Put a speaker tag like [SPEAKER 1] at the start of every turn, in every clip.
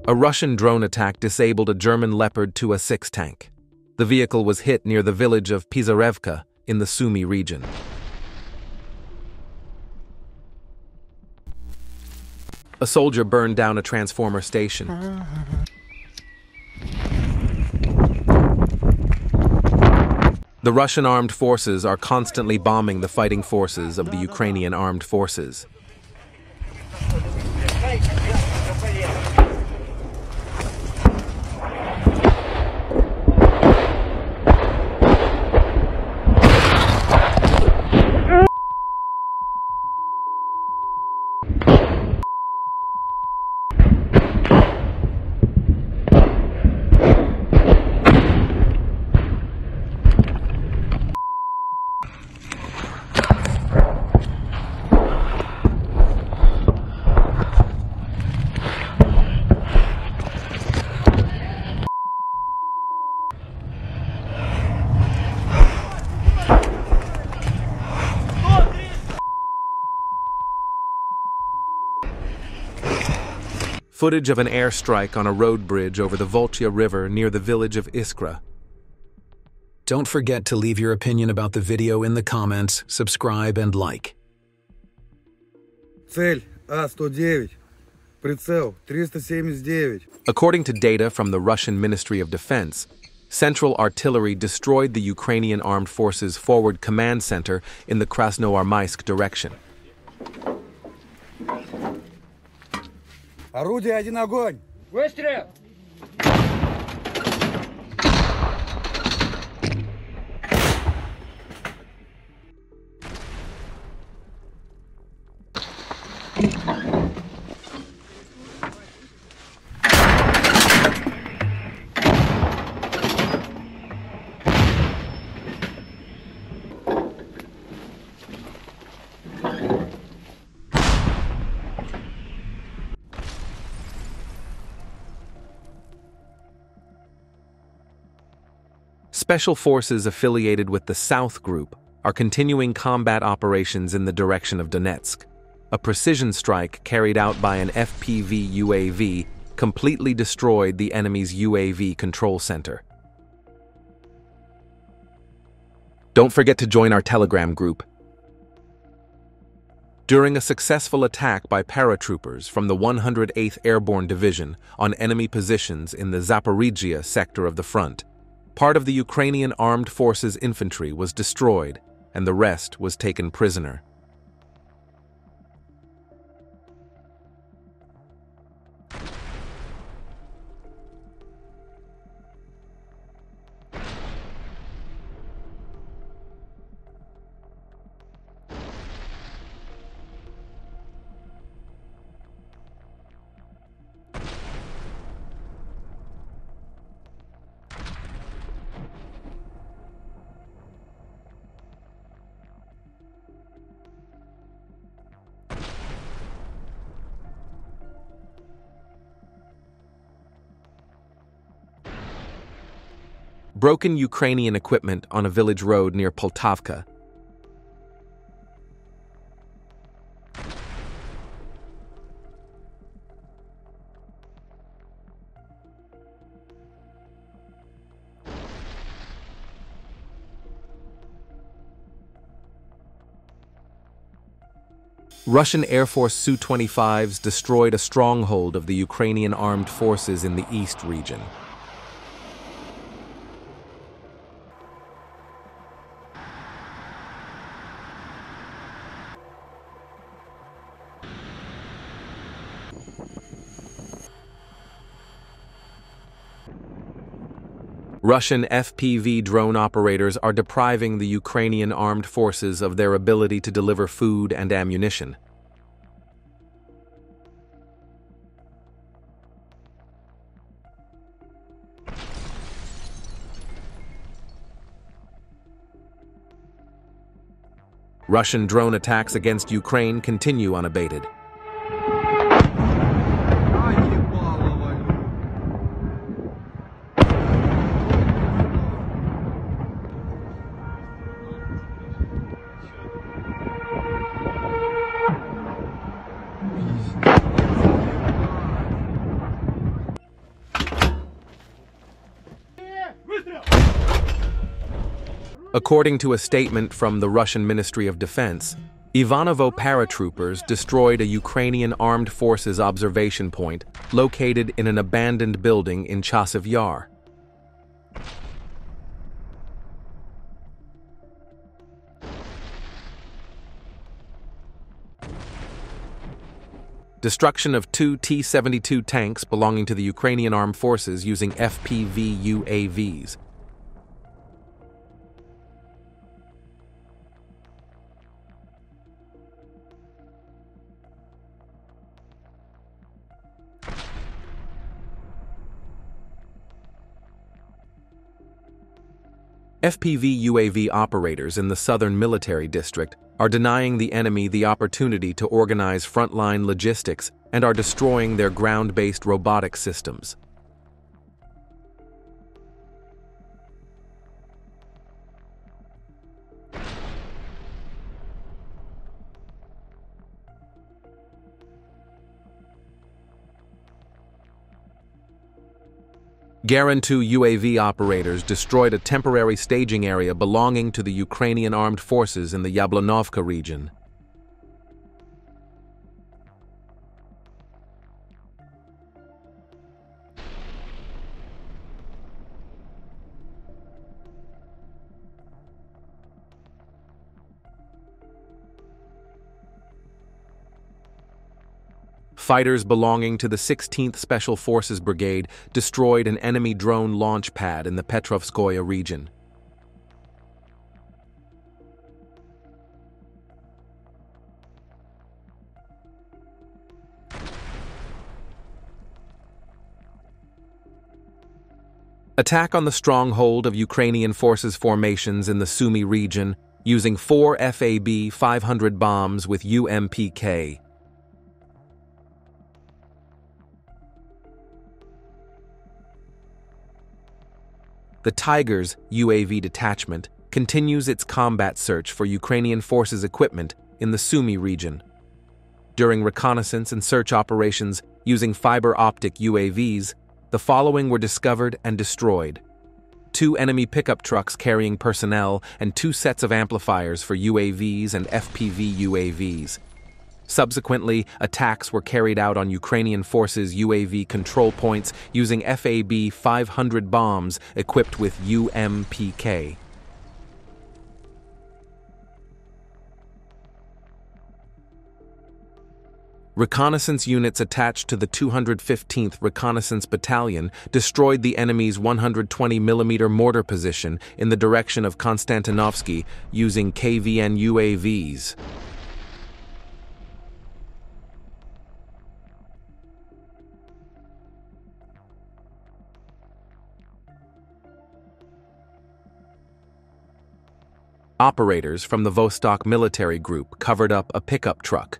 [SPEAKER 1] A Russian drone attack disabled a German Leopard 2A6 tank. The vehicle was hit near the village of Pizarevka in the Sumy region. A soldier burned down a transformer station. The Russian armed forces are constantly bombing the fighting forces of the Ukrainian armed forces. Footage of an airstrike on a road bridge over the Volchya River near the village of Iskra.
[SPEAKER 2] Don't forget to leave your opinion about the video in the comments, subscribe and like.
[SPEAKER 3] Цель А-109. Прицел 379.
[SPEAKER 1] According to data from the Russian Ministry of Defense, Central Artillery destroyed the Ukrainian Armed Forces Forward Command Center in the Krasnoarmysk direction.
[SPEAKER 3] Орудие, один огонь!
[SPEAKER 4] Выстрел!
[SPEAKER 1] Special forces affiliated with the South Group are continuing combat operations in the direction of Donetsk. A precision strike carried out by an FPV UAV completely destroyed the enemy's UAV control center. Don't forget to join our Telegram group. During a successful attack by paratroopers from the 108th Airborne Division on enemy positions in the Zaporizhzhia sector of the front, part of the Ukrainian Armed Forces infantry was destroyed, and the rest was taken prisoner. Broken Ukrainian equipment on a village road near Poltavka. Russian Air Force Su-25s destroyed a stronghold of the Ukrainian armed forces in the east region. Russian FPV drone operators are depriving the Ukrainian armed forces of their ability to deliver food and ammunition. Russian drone attacks against Ukraine continue unabated. According to a statement from the Russian Ministry of Defense, Ivanovo paratroopers destroyed a Ukrainian armed forces observation point located in an abandoned building in Chasiv Yar. Destruction of 2 T-72 tanks belonging to the Ukrainian armed forces using FPV UAVs. FPV UAV operators in the Southern Military District are denying the enemy the opportunity to organize frontline logistics and are destroying their ground-based robotic systems. Garan-2 UAV operators destroyed a temporary staging area belonging to the Ukrainian armed forces in the Yablonovka region. Fighters belonging to the 16th Special Forces Brigade destroyed an enemy drone launch pad in the Petrovskoye region. Attack on the stronghold of Ukrainian forces formations in the Sumy region using 4 FAB 500 bombs with UMPK. The Tigers UAV detachment continues its combat search for Ukrainian forces equipment in the Sumy region. During reconnaissance and search operations using fiber optic UAVs, the following were discovered and destroyed: 2 enemy pickup trucks carrying personnel and 2 sets of amplifiers for UAVs and FPV UAVs. Subsequently, attacks were carried out on Ukrainian forces' UAV control points using FAB 500 bombs equipped with UMPK. Reconnaissance units attached to the 215th Reconnaissance Battalion destroyed the enemy's 120mm mortar position in the direction of Konstantinovsky using KVN UAVs. Operators from the Vostok military group covered up a pickup truck.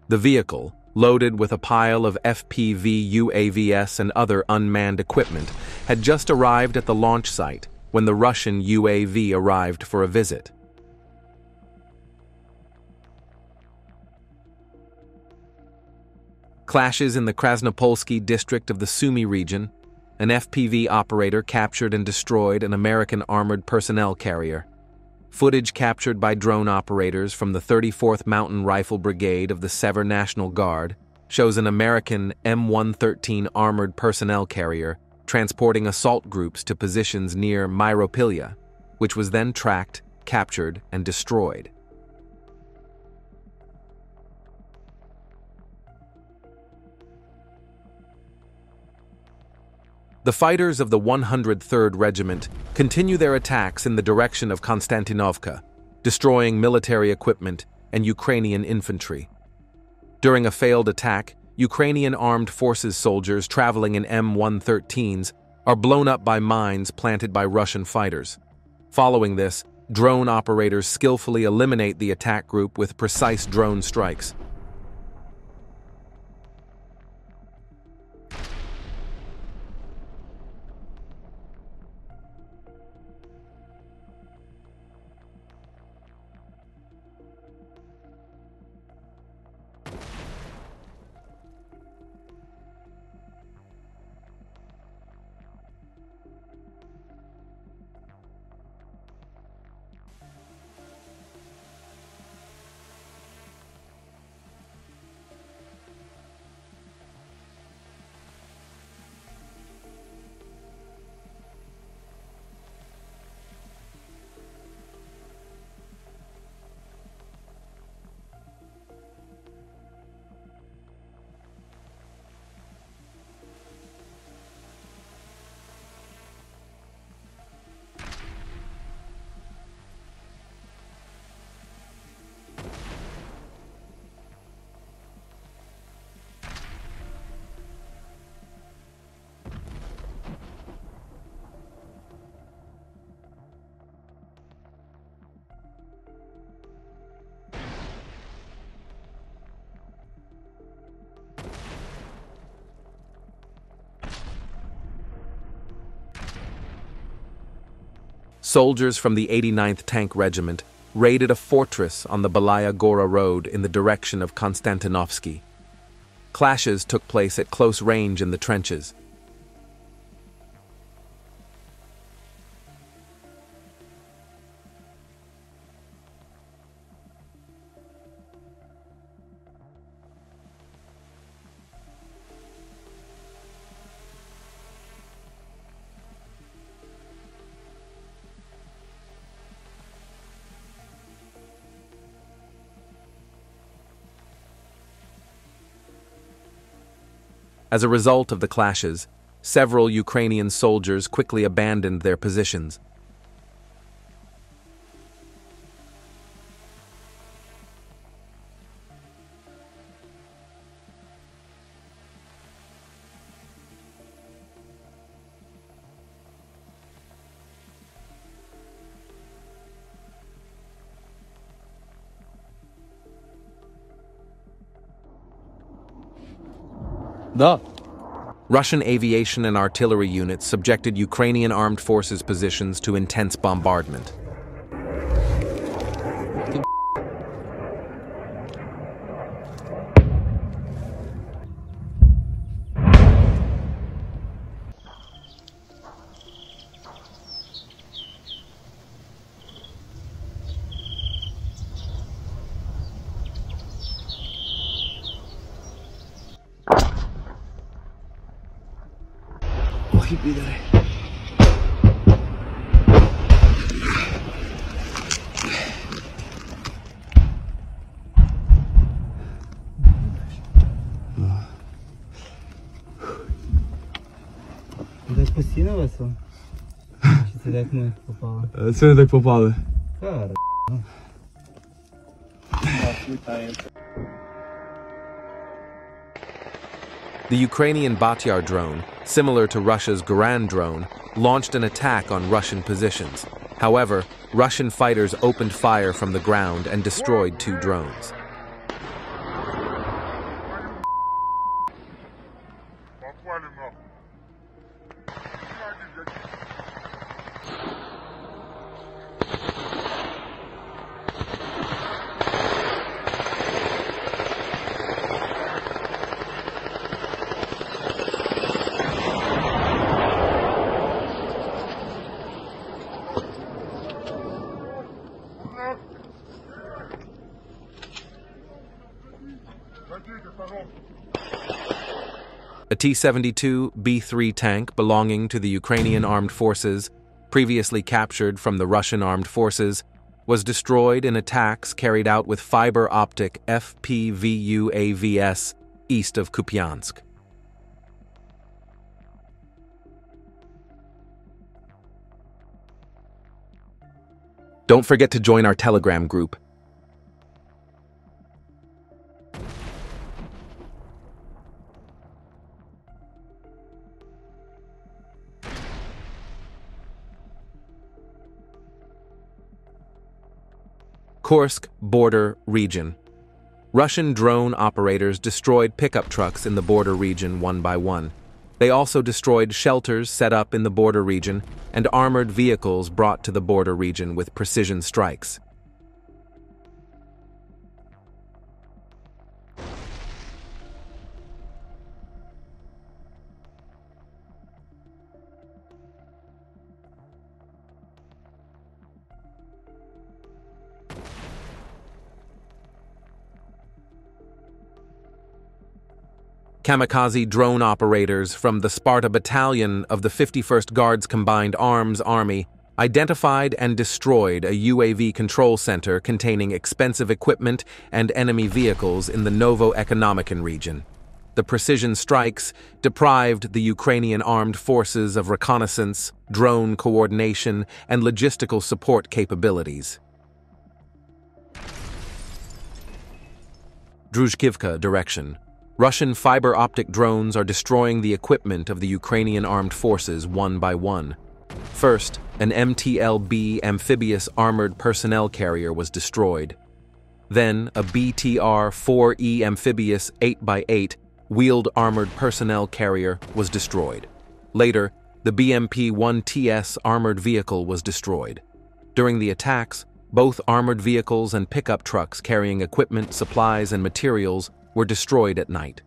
[SPEAKER 1] The vehicle, loaded with a pile of FPV UAVs and other unmanned equipment, had just arrived at the launch site when the Russian UAV arrived for a visit. Clashes in the Krasnopolsky district of the Sumy region. An FPV operator captured and destroyed an American armored personnel carrier. Footage captured by drone operators from the 34th Mountain Rifle Brigade of the Sever National Guard shows an American M113 armored personnel carrier transporting assault groups to positions near Myropilya, which was then tracked, captured, and destroyed. The fighters of the 103rd Regiment continue their attacks in the direction of Konstantinovka, destroying military equipment and Ukrainian infantry. During a failed attack, Ukrainian armed forces soldiers traveling in M113s are blown up by mines planted by Russian fighters. Following this, drone operators skillfully eliminate the attack group with precise drone strikes. soldiers from the 89th Tank Regiment raided a fortress on the Balaya Gora Road in the direction of Konstantinovsky. Clashes took place at close range in the trenches. As a result of the clashes, several Ukrainian soldiers quickly abandoned their positions. Russian aviation and artillery units subjected Ukrainian armed forces positions to intense bombardment.
[SPEAKER 4] Це ж постійно весело? Чи це як ми попали?
[SPEAKER 5] Це не так попали.
[SPEAKER 4] Хорошо.
[SPEAKER 1] The Ukrainian Batyar drone, similar to Russia's Goran drone, launched an attack on Russian positions. However, Russian fighters opened fire from the ground and destroyed 2 drones. A T-72B3 tank belonging to the Ukrainian armed forces, previously captured from the Russian armed forces, was destroyed in attacks carried out with fiber-optic FPV UAVs east of Kupiansk. Don't forget to join our Telegram group. Kursk border region. Russian drone operators destroyed pickup trucks in the border region one by one. They also destroyed shelters set up in the border region and armored vehicles brought to the border region with precision strikes. Kamikaze drone operators from the Sparta Battalion of the 51st Guards Combined Arms Army identified and destroyed a UAV control center containing expensive equipment and enemy vehicles in the Novo-Economican region. The precision strikes deprived the Ukrainian armed forces of reconnaissance, drone coordination, and logistical support capabilities. Druzhkivka direction. Russian fiber-optic drones are destroying the equipment of the Ukrainian armed forces one by one. First, an MTL-B amphibious armored personnel carrier was destroyed. Then, a BTR-4E amphibious 8x8 wheeled armored personnel carrier was destroyed. Later, The BMP-1TS armored vehicle was destroyed. During the attacks, both armored vehicles and pickup trucks carrying equipment, supplies, and materials were destroyed at night.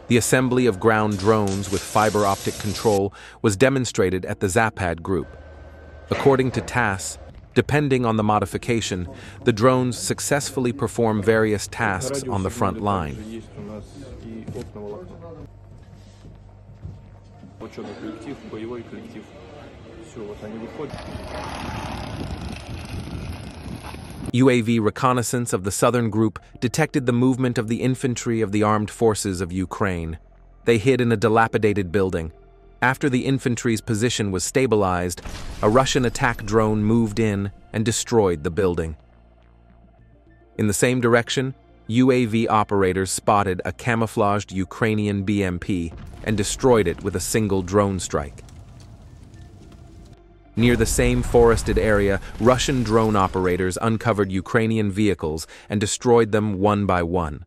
[SPEAKER 1] The assembly of ground drones with fiber optic control was demonstrated at the Zapad group. According to TASS, depending on the modification, the drones successfully perform various tasks on the front line. UAV reconnaissance of the southern group detected the movement of the infantry of the armed forces of Ukraine. They hid in a dilapidated building. After the infantry's position was stabilized, a Russian attack drone moved in and destroyed the building. In the same direction, UAV operators spotted a camouflaged Ukrainian BMP and destroyed it with a single drone strike. Near the same forested area, Russian drone operators uncovered Ukrainian vehicles and destroyed them one by one.